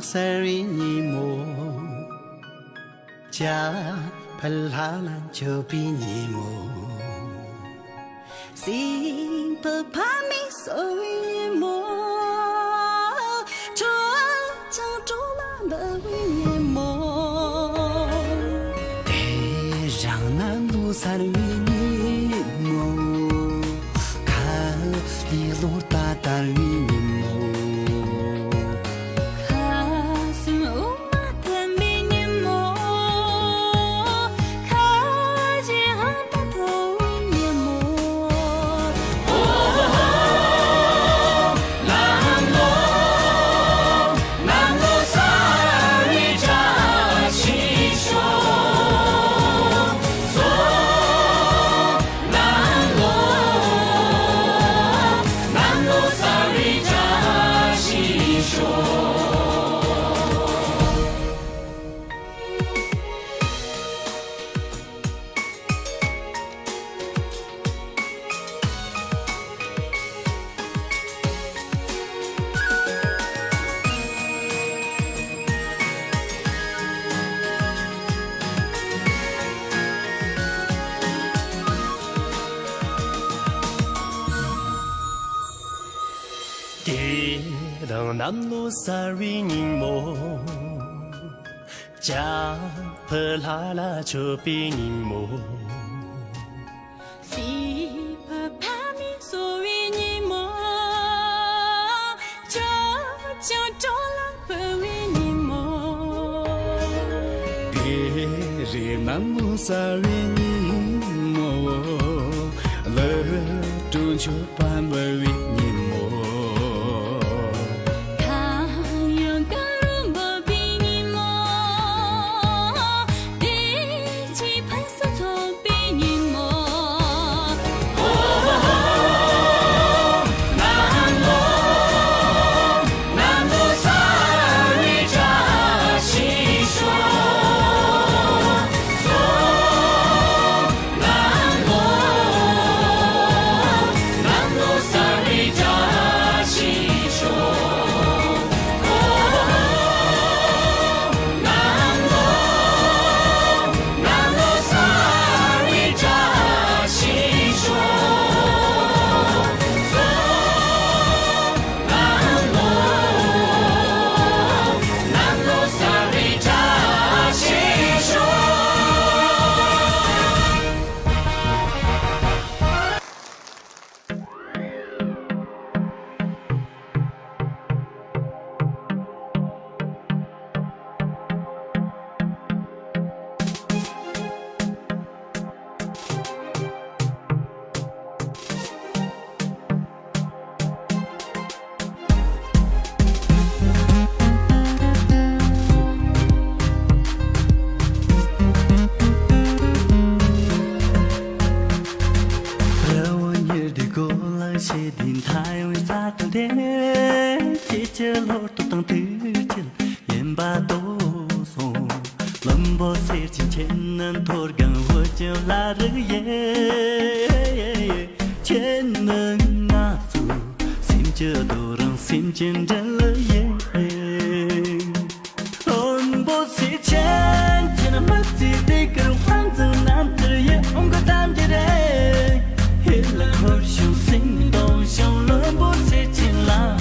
사리니모 자 팔라란 저비니모 심파파미 소리니모 저장조란 버위니모 대장난 노사리니모 가리로 따다리니모 대랑 남로 사리니모 자 플라라 저비니모 시파파미 소리니모 저장조란 버위니모 대리 남로 사리니모 러둔 저반 버위니모 chế đình thái với xa tầng thế chế chơ lô tụ tầng tư chân yên ba tô sô lâm bò xe trên trên nâng thốt gần vua chiều la rứ ye trên nâng ngã phù xin chơ đồ răng xin trên chân lỡ ye ôn bò xe trên trên nâng mất gì đi cơ hoang dừng nan từ ye ông có tam chế đây hiện là khói sương sinh đau trong lối bố sẽ trên lá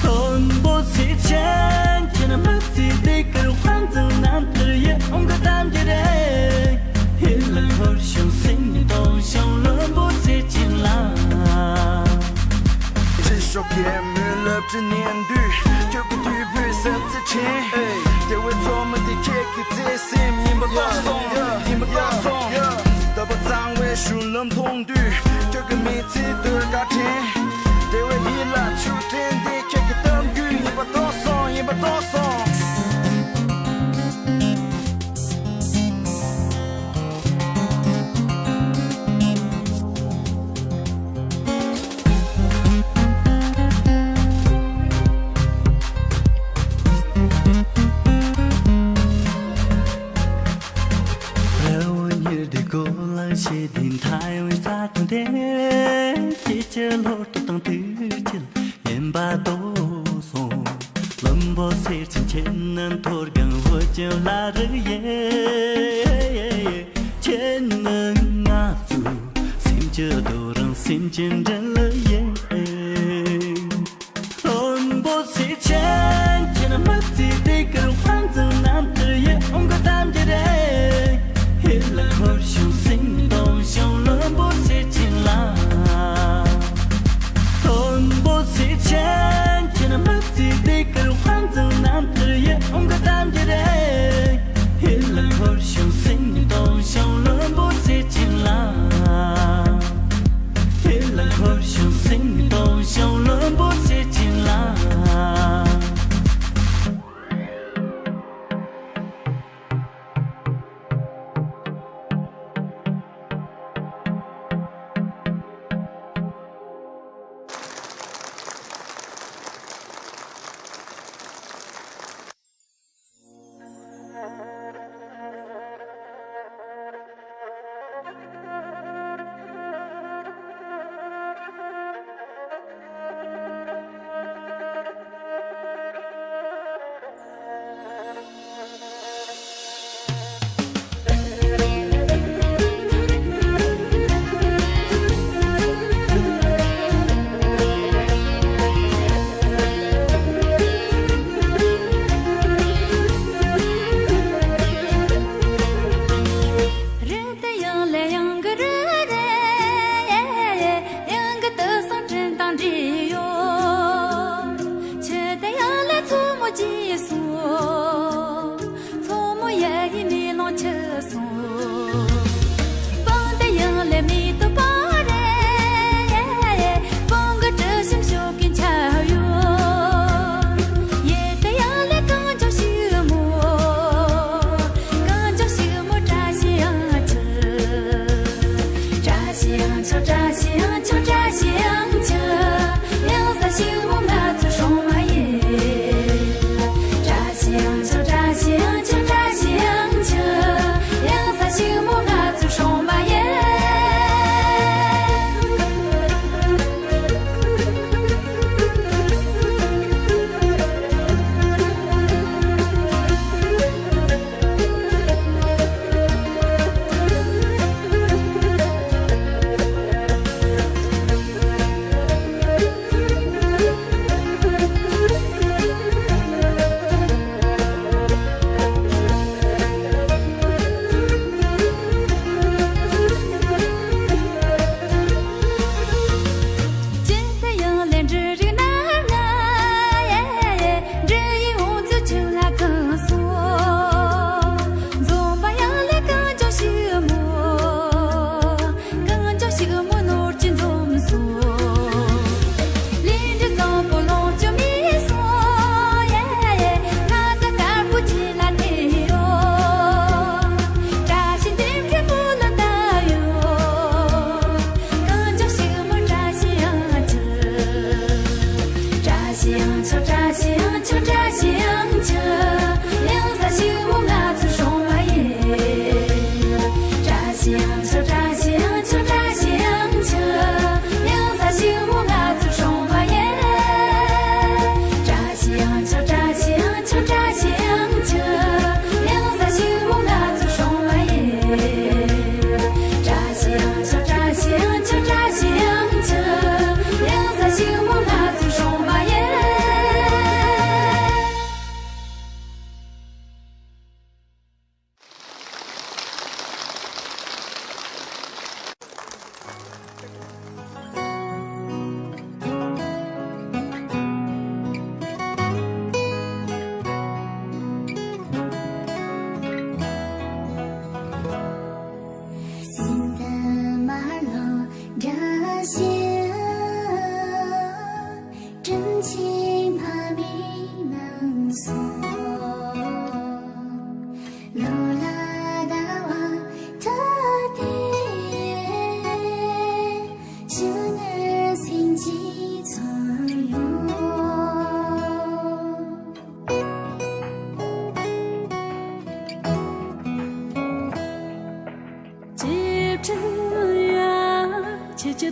ôn bố sẽ trên trên nằm mất gì đi cơ hoang dừng nan từ ye ông có tam chế đây hiện là khói sương sinh đau trong lối bố sẽ trên lá cho kẻ mưa lớp trên niên đu cho cái đuôi vui sớm sẽ chết để với cho mình thì kia cái dễ xem nhìn bắt lo song nhìn bắt lo song ta bắt giang về sườn lâm thông đu cho cái mình chỉ từ cả thế để với hi là chú thiên đi cho cái tâm gửi nhìn bắt lo song nhìn bắt lo song chế đình thái với xa tầng thế chế chơ lô tụ tầng tư chân em ba tô sô lâm bò xe trên trên nan thor gang vô chiều la rư ye trên nâng ngã phù xin chưa đồ răng xin trên chân lỡ ye lâm bò xe trên trên mất gì đi cần phán dừng nan từ ye ông có tam chưa đây hiện là khói sương sinh đồng trong lâm bò xe trên la lâm bò xe trên trên mất gì đi cần phán dừng nan từ ye ông có tam chưa đây hiện là khói sương sinh đồng trong lâm bò xe trên la hiện là khói sương sinh đồng trong lâm bò xe trên la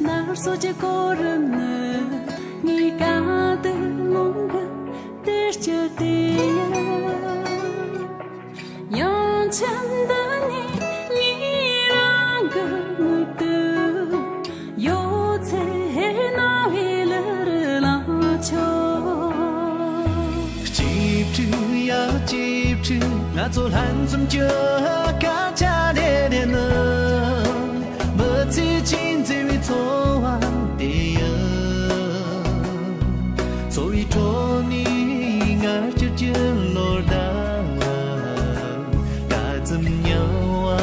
날 소재 고르는 네가 들 뭔가 들지 着的用真的你让个目的有在那为了老球 ngã做hành dùm chưa cả cha đê đê nơ mơ chi chín dì vì thô hoàng tì rồi trô ni ngã chưa chưa lô đá cả dùm nhau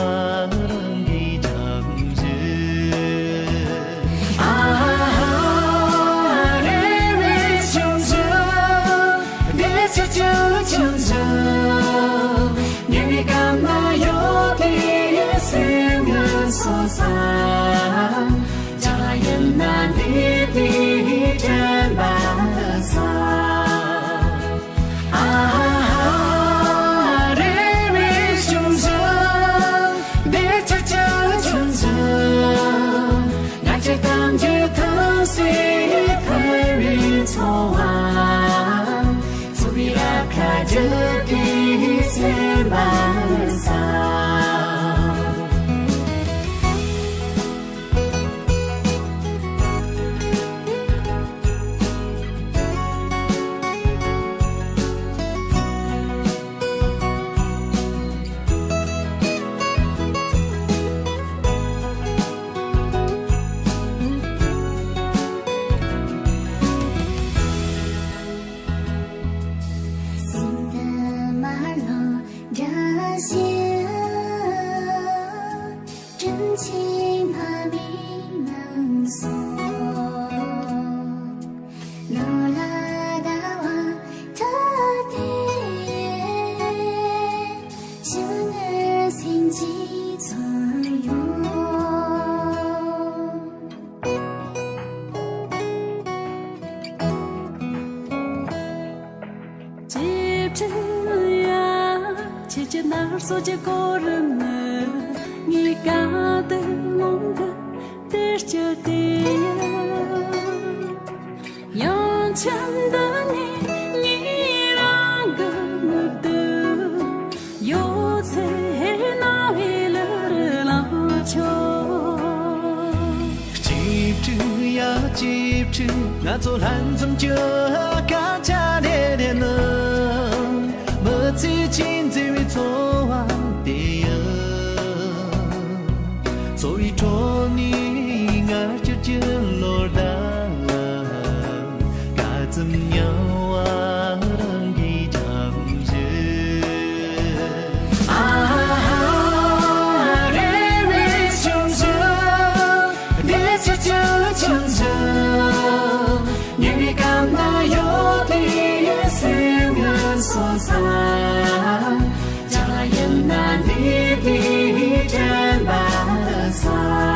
đi chẳng dư đê vì chung dư đê chưa chưa chung dư so xa cha yên nan đi đi trên bờ xa để mi chung dương để cho chung dương ngài trái tam chữ thương suy khơi rin cho hoàng dù bị áp khai chữ đi trên bờ xa so je korun ni ka de mong de che de yon chan de ni rang ge mu de yo se na he le la cho chip chip ngã zo lan zum chưa cả cha de de nơ mơ chi chín dì vì thô hoàng tì rồi trô ni ngã chưa chưa lô đá cả dùm nhau đang đi chẳng dư để mi chung dương để cho chung dương nhưng vì cảm ta yếu thì xin ngân so xa cha yên nan đi đi trên bờ xa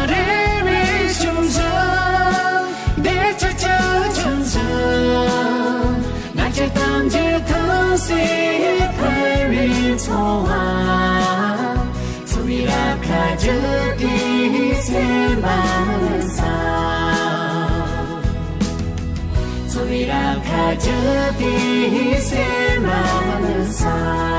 để mi chung dương để cho chung dương ngài trái tam chữ thương suy khơi rin cho hoàng dù bị áp khai chữ đi trên bờ xa rồi ra khai chữ đi xem bờ xa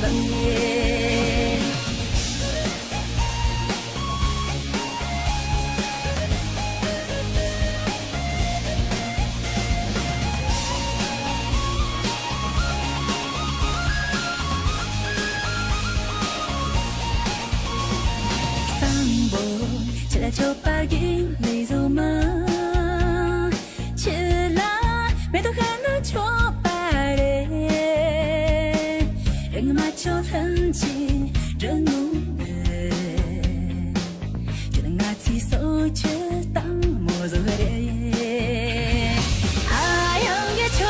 冷耶。起来就把眼泪走嘛，起来没头还能就把嘞，人嘛就很急着努力，就能拿起手去当模子嘞，啊样个球，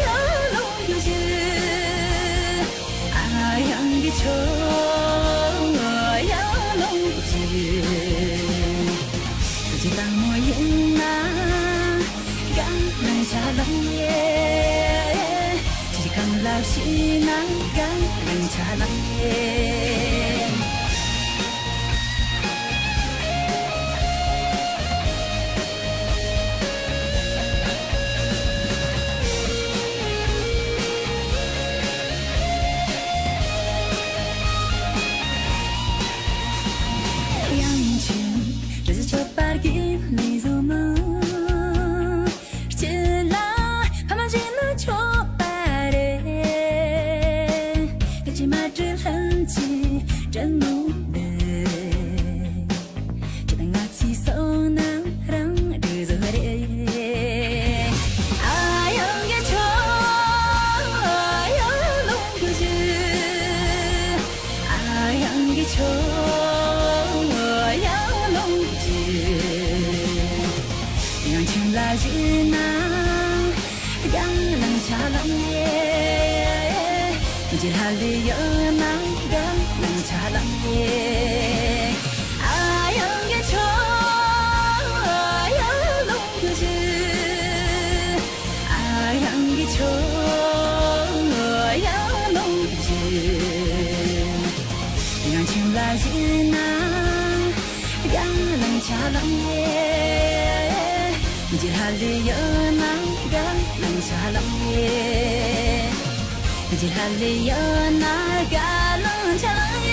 呀龙有劲，啊样个球。自己当模样啊，刚能下冷耶，自己刚老西那刚能下冷耶。你走吗？起来，爬满进了球白的，跟起码只很急，真努力，只能拿起手拿让日子和的。啊，样个球，呀龙有劲，啊样个球。拉近那刚能下冷耶，你这哈里有那刚能下冷耶，啊样个球，呀龙有劲，啊样个球，呀龙有劲，让情拉近那刚能下冷耶。你哈里有那个冷下冷耶，你哈里有那个冷下冷耶。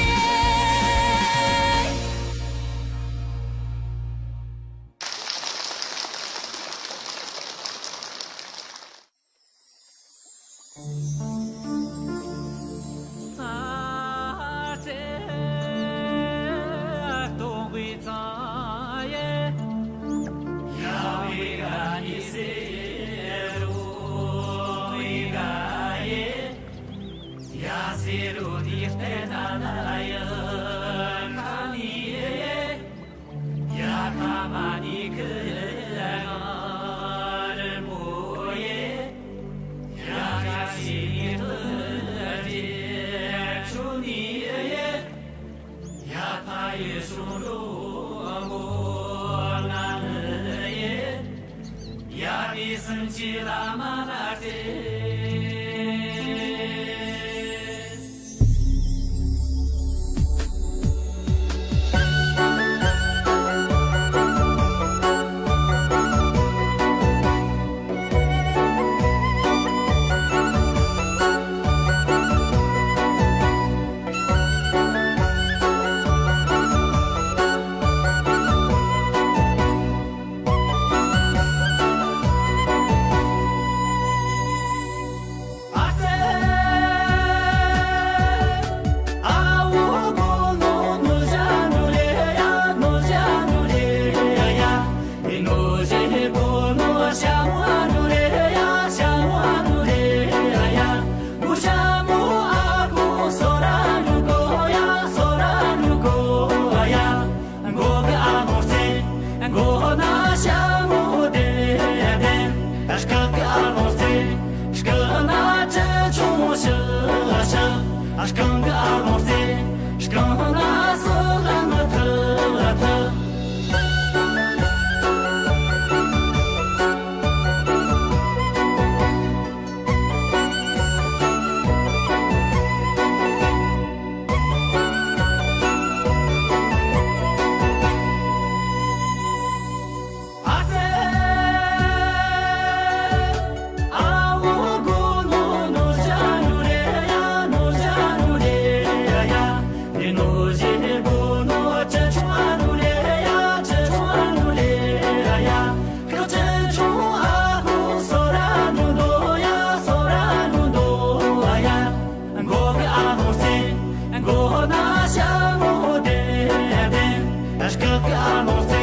是个阿龙塞，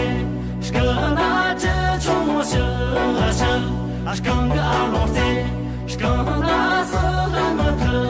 是个那只虫蛇蛇，是个阿龙塞，是个那斯那么特。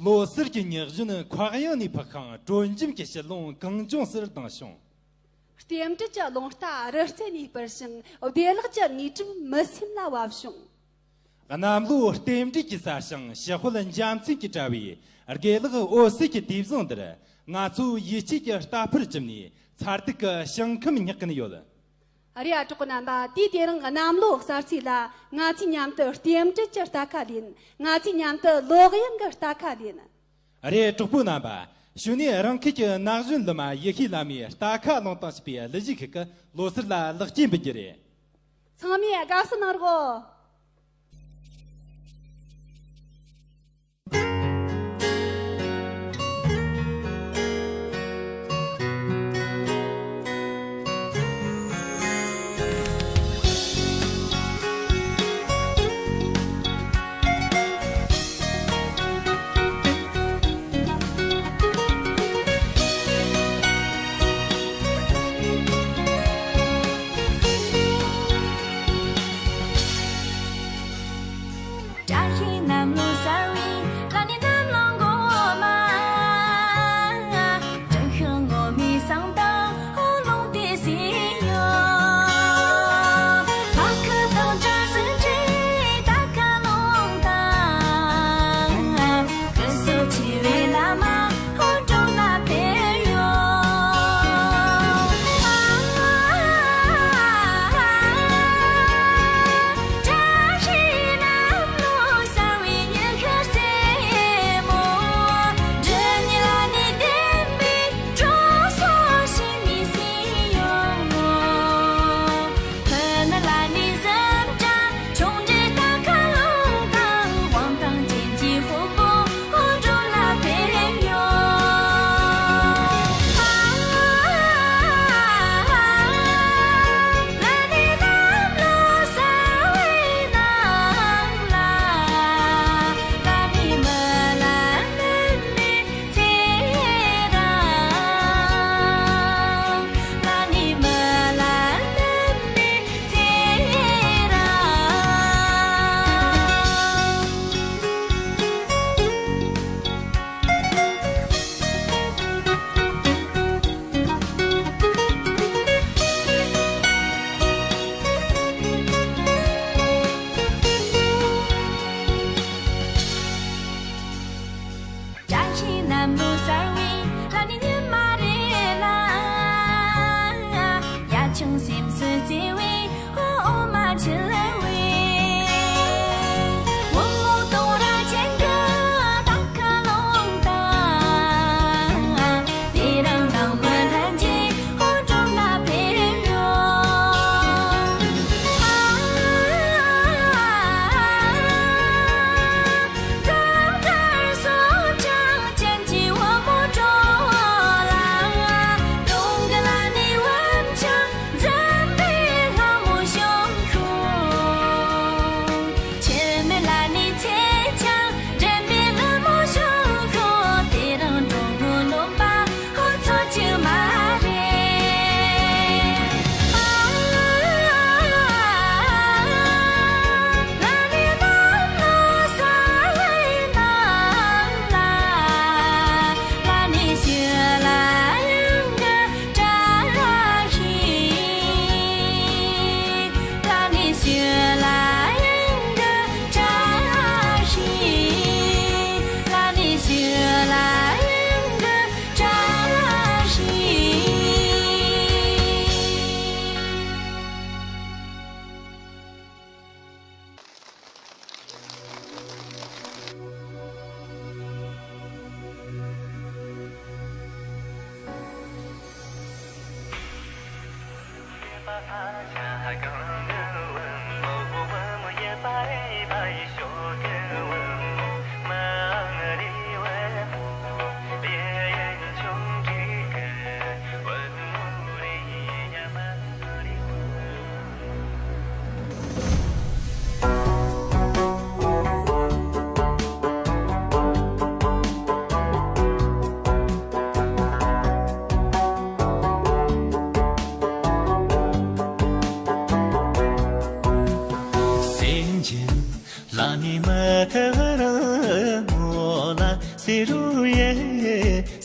罗斯的女人跨洋的不康，专进给些龙更重视当凶。点着这龙大热天你本身，我点了这你这没心那瓦凶。俺那路点着给啥生，写回了讲这个这位，而给那个我是个地方的人，俺做一切个大不着呢，差这个相克们也跟有了。阿里阿这个南巴地点俺南路啥事啦？俺今年的点着这大卡林，俺今年的罗个样个大卡林。阿里这不难吧？兄弟，让这个男人了嘛，也可以拉米，大卡弄当西边，立即这个罗斯啦，立即不接的。上面告诉那个。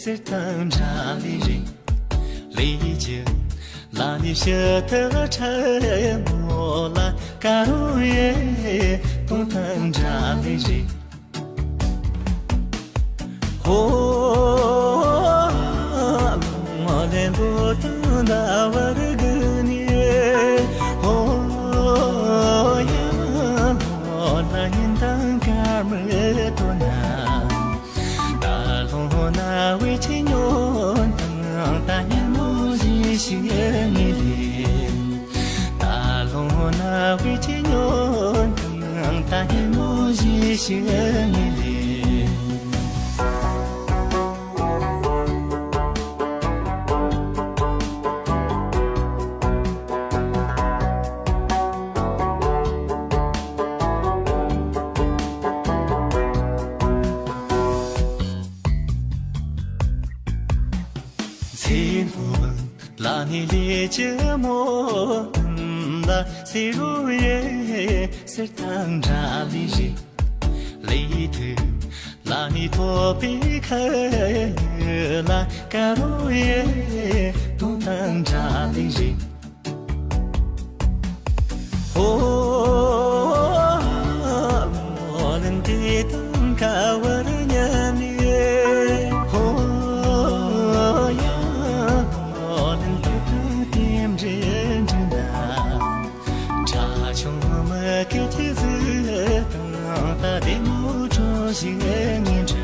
Sertang jali ri li je la ni she te che mo la ka ru ye tong tang jali ri ho mo den bu tu da wa ge ni ho ya mo na yin tang ka me to na na we chin yon ta yin mo ji shi ni li ta lo na we chin yon ta yin mo ji shi ni li la ni li je mo la si ru ye se tang ja li ji li tu la ni to bi kha la ka ru ye tu tang ja li ji ho mo len ti tang ka wa nya ni ho给妻子打的木桌心念着，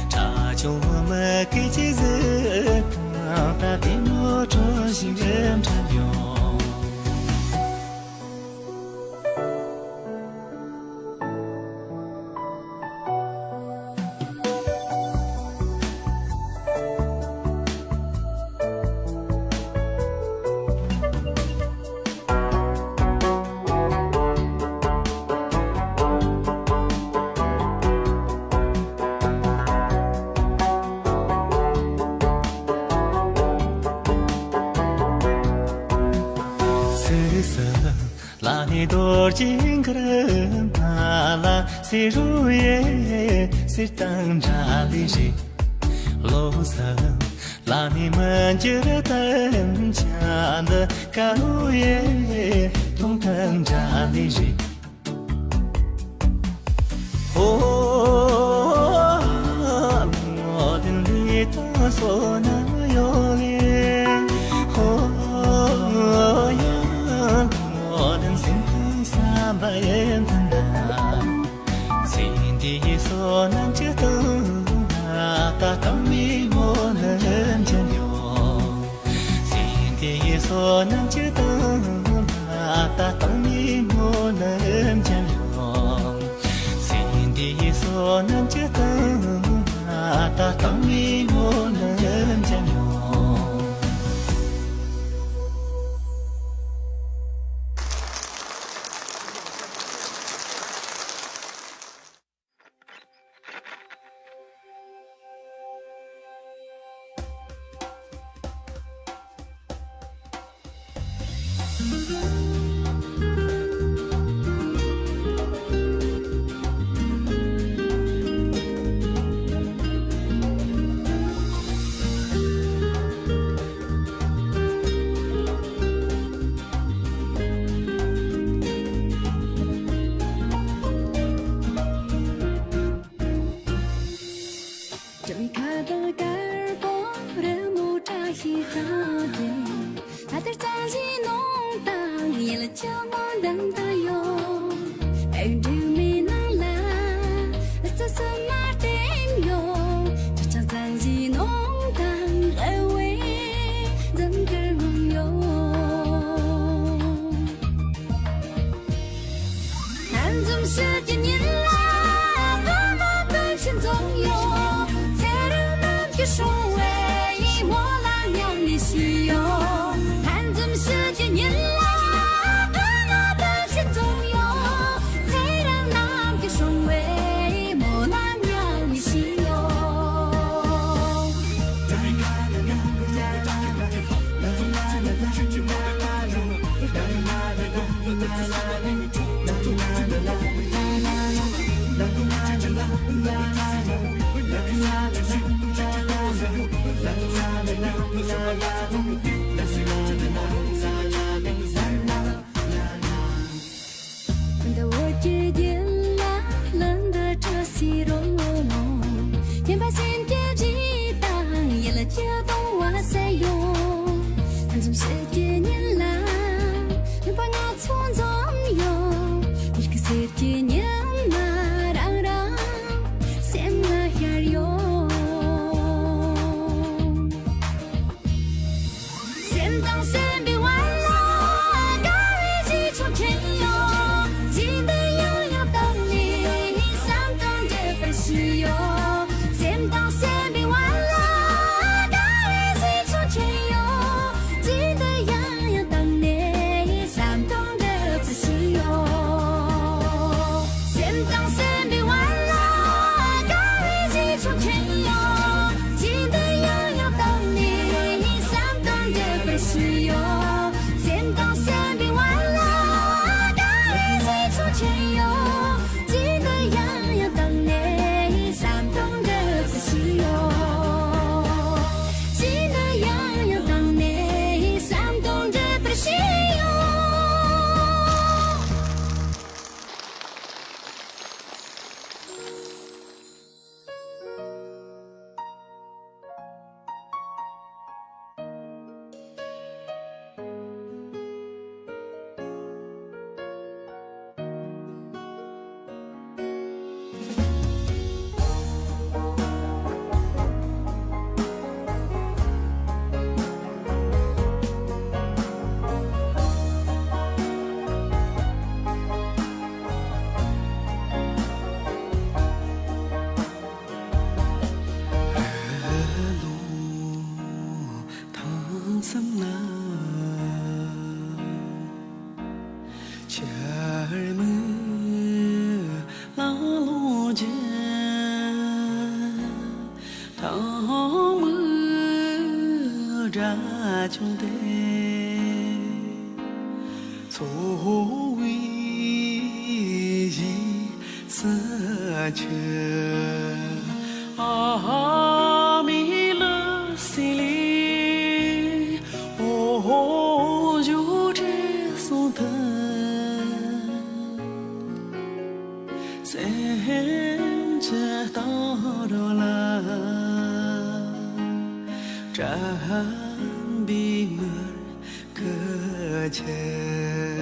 茶酒我们给妻子打的木桌心念着哟。la ni dor jing kren la si ru ye si tang ja li ji lo sa la ni man je de tan cha de ka ru ye tong tang ja li ji ho mo den li ta so na yo ye ho ya bayan tanda sin di so nan che tu ta tam mi mo nan chen yo sin di so nan che tu ta tam mi mo nan chen yo sin di so nan che tu ta tam mi mo nan chen yo 双为莫兰娘的西哟，看怎么世界年来阿拉的些总有，才让那个双为莫兰娘的西哟。等到我决定了，冷的这西容，天把心跳激荡，也了跳动哇塞哟，看从世界年来，能把我从中有，你个世界年来让让，sem了下哟。sem当sem别完了，高一起从前哟，记得样样等你，三等这份喜哟。sem当sem别完了，高一起从前哟，记得样样等你，三等这份喜哟。sem当sem别完了，高一起从前哟，记得样样等你，三等这份喜哟。sem当sem别完了，高一起从前哟，记得样样等你，三等这份喜哟。记得样样等你，三等这份喜哟。chung te so wi yi sa che a mi le si li o ju je son ta sen che ta ro la Tràn bi mơ cơ che